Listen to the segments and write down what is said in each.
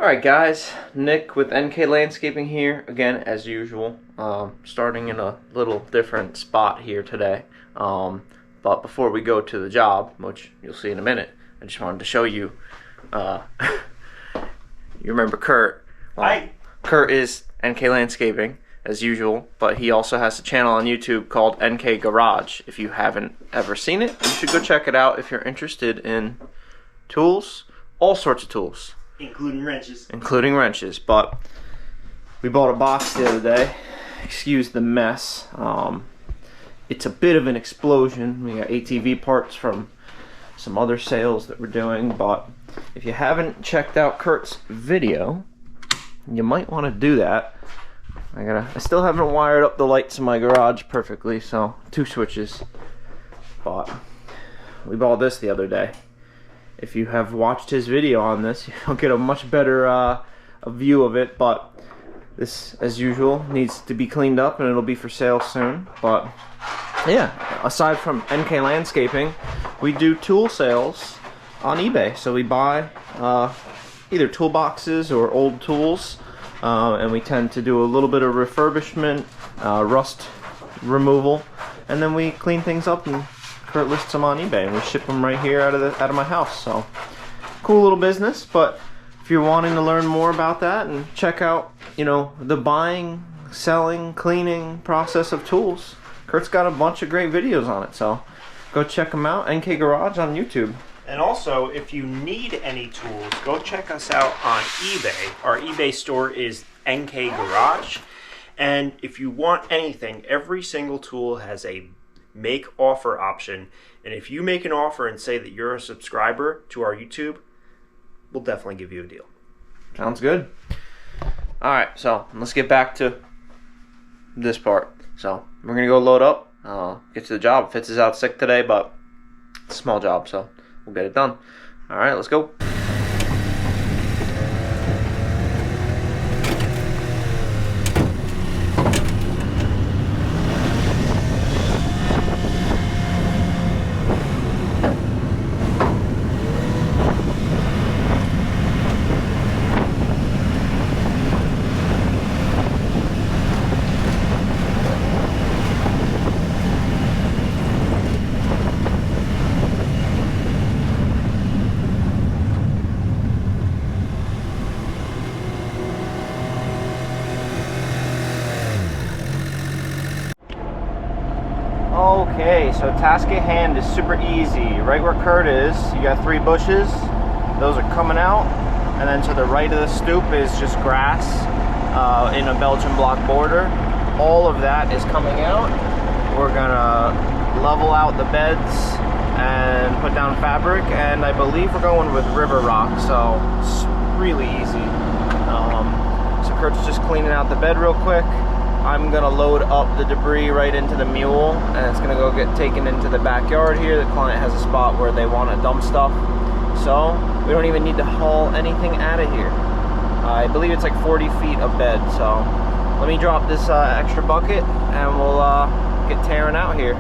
Alright guys, Nick with NK Landscaping here, again as usual, starting in a little different spot here today, but before we go to the job, which you'll see in a minute, I just wanted to show you, you remember Kurt? Hi! Kurt is NK Landscaping, as usual, but he also has a channel on YouTube called NK Garage. If you haven't ever seen it, you should go check it out if you're interested in tools, all sorts of tools. Including wrenches. Including wrenches, but we bought a box the other day. Excuse the mess. It's a bit of an explosion. We got ATV parts from some other sales that we're doing, but if you haven't checked out Kurt's video, you might want to do that. I still haven't wired up the lights in my garage perfectly, so 2 switches. But we bought this the other day. If you have watched his video on this, you'll get a much better a view of it, but this, as usual, needs to be cleaned up and it'll be for sale soon. But yeah, aside from NK Landscaping, we do tool sales on eBay. So we buy either toolboxes or old tools, and we tend to do a little bit of refurbishment, rust removal, and then we clean things up and Kurt lists them on eBay, and we ship them right here out of my house. So cool little business. But if you're wanting to learn more about that and check out, the buying, selling, cleaning process of tools, Kurt's got a bunch of great videos on it. So go check them out. NK Garage on YouTube. And also, if you need any tools, go check us out on eBay. Our eBay store is NK Garage. And if you want anything, every single tool has a make offer option, and if you make an offer and say that you're a subscriber to our YouTube, we'll definitely give you a deal. Sounds good. Alright, so let's get back to this part. So we're gonna go load up, get to the job. Fitz is out sick today, but it's a small job, so we'll get it done. Alright, let's go. Okay, so task at hand is super easy. Right where Kurt is, you got 3 bushes. Those are coming out. And then to the right of the stoop is just grass in a Belgian block border. All of that is coming out. We're gonna level out the beds and put down fabric. And I believe we're going with river rock, so it's really easy. So Kurt's just cleaning out the bed real quick. I'm gonna load up the debris right into the mule, and it's gonna go get taken into the backyard here. The client has a spot where they want to dump stuff, so we don't even need to haul anything out of here. I believe it's like 40 feet of bed, so let me drop this extra bucket and we'll get tearing out here.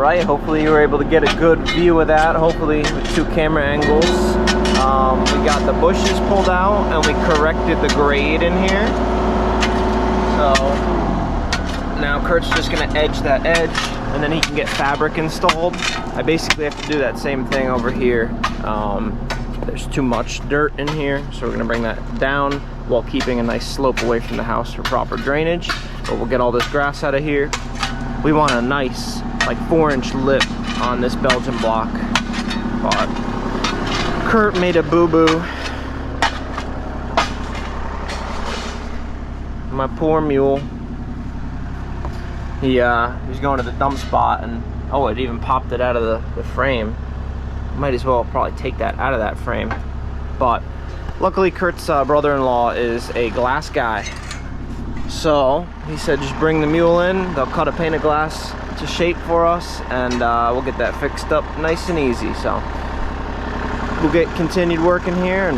right. Hopefully you were able to get a good view of that, hopefully with 2 camera angles. We got the bushes pulled out and we corrected the grade in here. So now Kurt's just gonna edge that edge and then he can get fabric installed. I basically have to do that same thing over here. There's too much dirt in here, so we're gonna bring that down while keeping a nice slope away from the house for proper drainage. But we'll get all this grass out of here. We want a nice, like 4-inch lip on this Belgian block. But Kurt made a boo-boo. My poor mule. He's going to the dump spot and oh, it even popped it out of the frame. Might as well probably take that out of that frame. But luckily Kurt's brother-in-law is a glass guy. So he said just bring the mule in, they'll cut a pane of glass to shape for us and we'll get that fixed up nice and easy. So we'll get continued working here and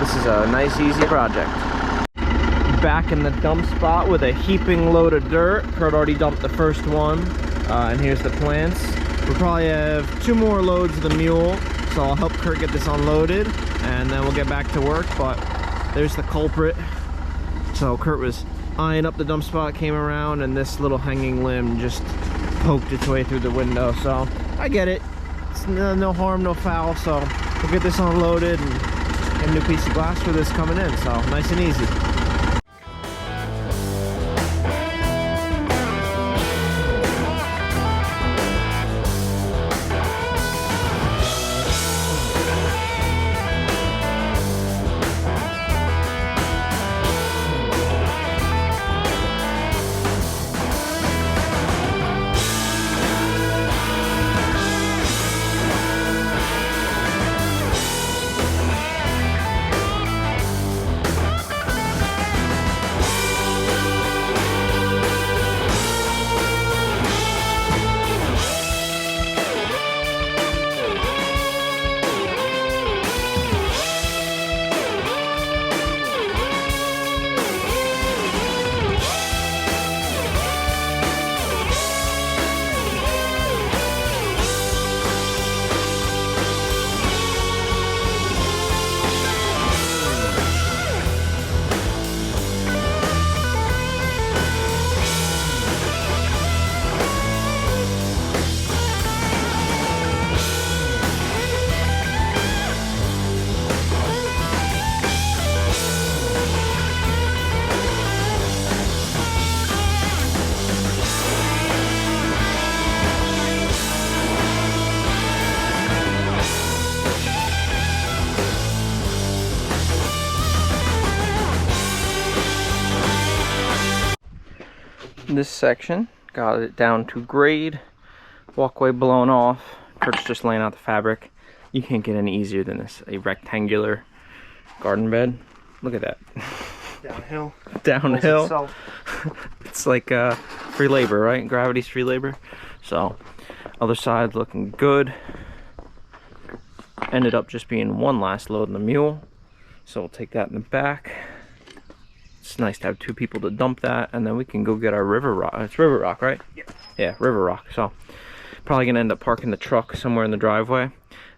this is a nice easy project. Back in the dump spot with a heaping load of dirt. Kurt already dumped the first one and here's the plants. We'll probably have 2 more loads of the mule, so I'll help Kurt get this unloaded and then we'll get back to work. But there's the culprit. So Kurt was eyeing up the dump spot, came around, and this little hanging limb just poked its way through the window. So I get it. It's no harm, no foul. So we'll get this unloaded and get a new piece of glass for this coming in. So nice and easy. This section got it down to grade, walkway blown off. Kurt's just laying out the fabric. You can't get any easier than this, a rectangular garden bed. Look at that. Downhill. Downhill. It's like free labor, right? Gravity's free labor. So other side looking good. Ended up just being one last load in the mule, so we'll take that in the back. It's nice to have 2 people to dump that, and then we can go get our river rock. It's river rock, right? Yep. Yeah, river rock. So probably gonna end up parking the truck somewhere in the driveway,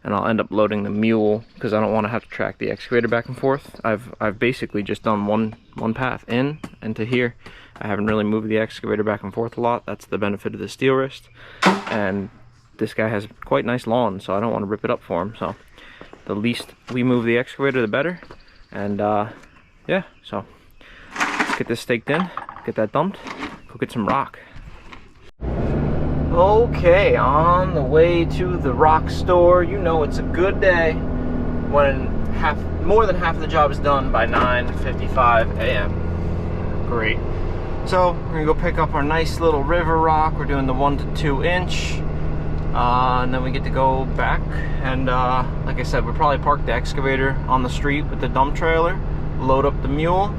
and I'll end up loading the mule because I don't want to have to track the excavator back and forth. I've basically just done one path in and to here. I haven't really moved the excavator back and forth a lot. That's the benefit of the steel wrist. And this guy has quite nice lawn, so I don't want to rip it up for him. So the least we move the excavator, the better. And yeah, so let's get this staked in, get that dumped, go get some rock. Okay, on the way to the rock store. You know it's a good day when more than half of the job is done by 9:55 a.m. Great. So we're gonna go pick up our nice little river rock. We're doing the 1 to 2 inch, and then we get to go back. And like I said, we'll probably park the excavator on the street with the dump trailer, load up the mule,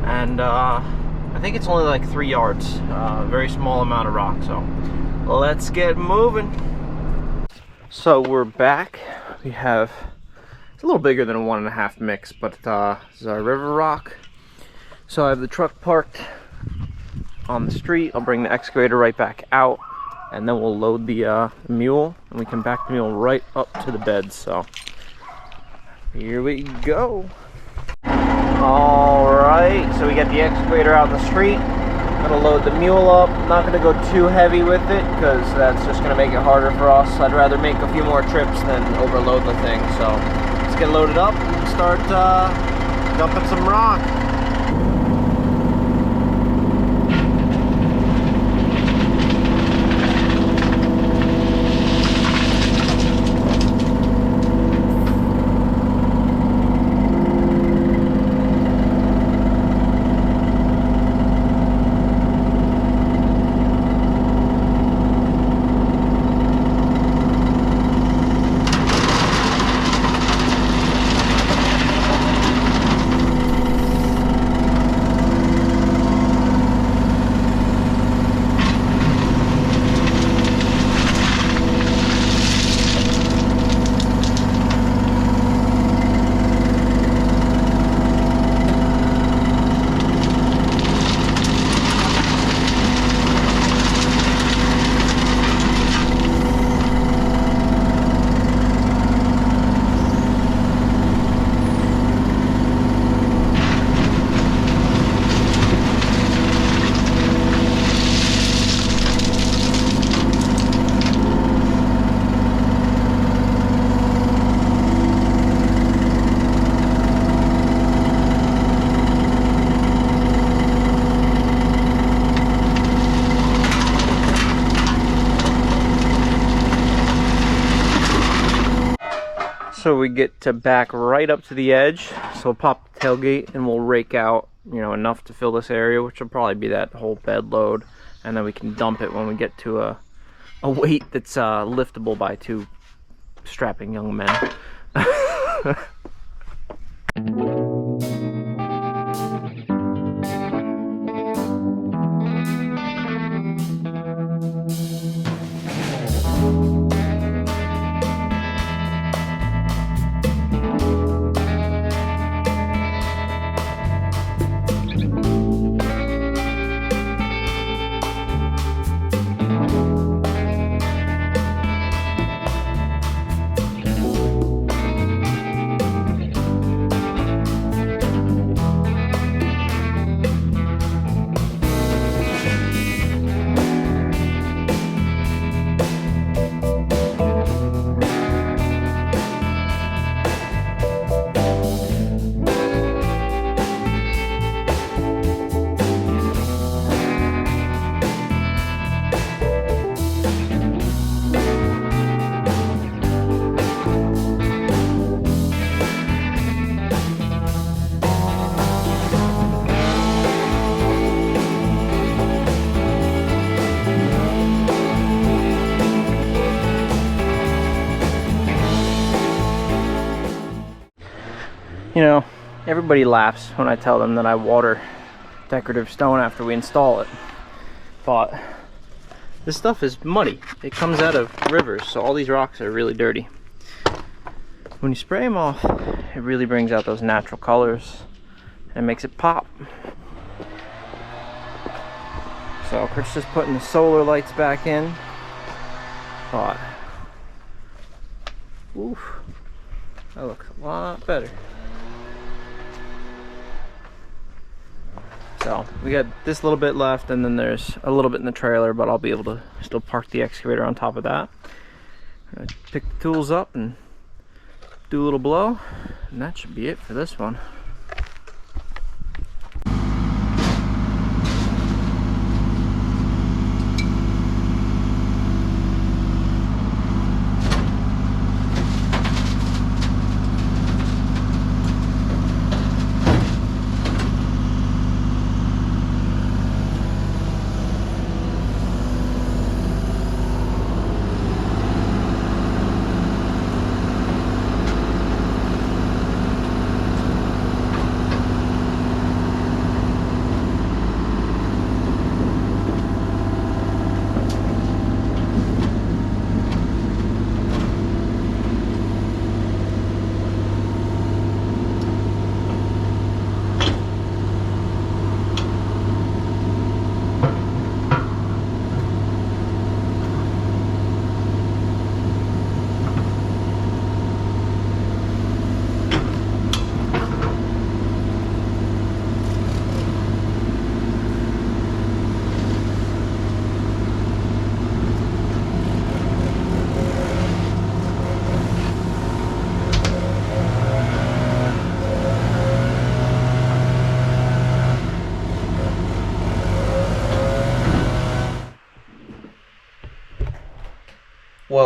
and I think it's only like 3 yards. Very small amount of rock. So let's get moving. So we're back. We have, it's a little bigger than a 1.5 mix, but this is our river rock. So I have the truck parked on the street. I'll bring the excavator right back out. and then we'll load the mule, and we can back the mule right up to the bed. So here we go. All right, so we got the excavator out in the street. Gonna load the mule up. Not gonna go too heavy with it because that's just gonna make it harder for us. I'd rather make a few more trips than overload the thing. So let's get loaded up and start dumping some rock. So we get to back right up to the edge. So we'll pop the tailgate and we'll rake out, you know, enough to fill this area, which will probably be that whole bed load. And then we can dump it when we get to a weight that's liftable by two strapping young men. You know, everybody laughs when I tell them that I water decorative stone after we install it, but this stuff is muddy. It comes out of rivers, so all these rocks are really dirty. When you spray them off, it really brings out those natural colors and makes it pop. So Kurt's just putting the solar lights back in, but oof, that looks a lot better. So we got this little bit left, and then there's a little bit in the trailer, but I'll be able to still park the excavator on top of that. I'm gonna pick the tools up and do a little blow, and that should be it for this one.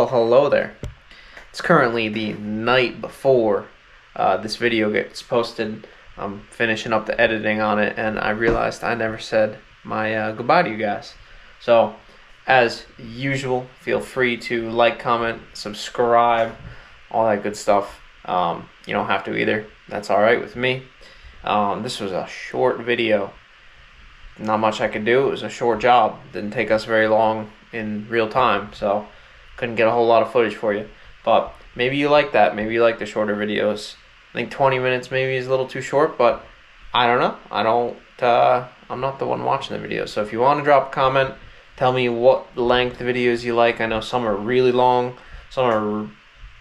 Well, hello there. It's currently the night before this video gets posted. I'm finishing up the editing on it, and I realized I never said my goodbye to you guys. So, as usual, feel free to like, comment, subscribe, all that good stuff. You don't have to either. That's alright with me. This was a short video. Not much I could do. It was a short job. Didn't take us very long in real time, so couldn't get a whole lot of footage for you. But maybe you like that. Maybe you like the shorter videos. I think 20 minutes maybe is a little too short, but I don't know. I'm not the one watching the video. So if you want to drop a comment, tell me what length videos you like. I know some are really long, some are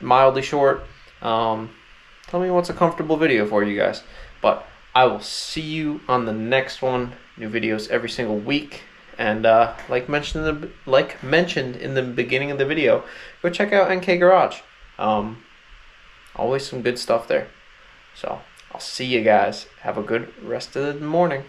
mildly short. Tell me what's a comfortable video for you guys. But I will see you on the next one. New videos every single week. And like mentioned in the beginning of the video, go check out NK Garage. Always some good stuff there. So I'll see you guys. Have a good rest of the morning.